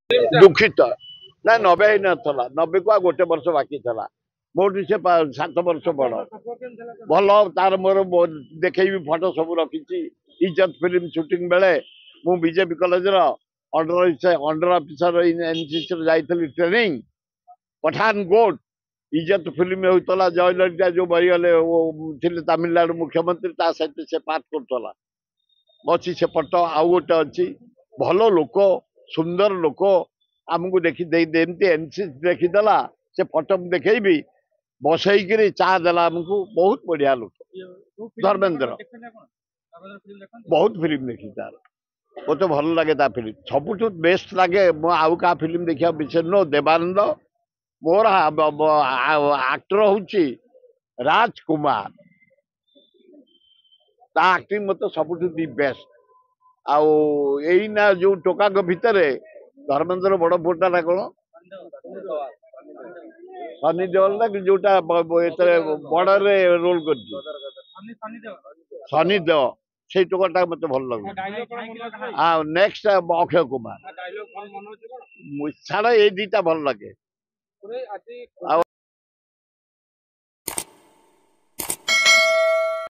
दुखित ना 90 ही नाला 90 को गोटे वर्ष बाकी था मोटी से 7 वर्ष बड़ भल तार मोर देखी फटो सब रखी इज्जत फिल्म शूटिंग बेले मु BJB college under officer NCC जाइली ट्रेनिंग पठानकोट इज्जत फिल्म होता जय ललिता जो मरीगले थे तमिलनाडु मुख्यमंत्री सहित से पार्ट करता अच्छी से पट आउ गोटे अच्छी भल लोक सुंदर लोक आमको देखी एनसीसी देखीदेला से फटो देखी बसईकरी चा देला आमको बहुत बढ़िया लोक धर्मेंद्र बहुत फिल्म देखी तार मत भल लगे फिल्म सबुठ बेस्ट लगे आउ क्या फिल्म देखा विषय नो देवानंद मोर आक्टर हूँ राजकुमार आक्टिंग मत सबुठ दि बेस्ट आउ एना जो टोका भितर धर्मेंद्र बड़ पुटा ना कौन सनी देओल ना जोटा बड़े रोल कर सनी देव से टोकाटा मत भल लगे हाँ नेक्स्ट अक्षय कुमार छाड़ ये दीटा भल लगे।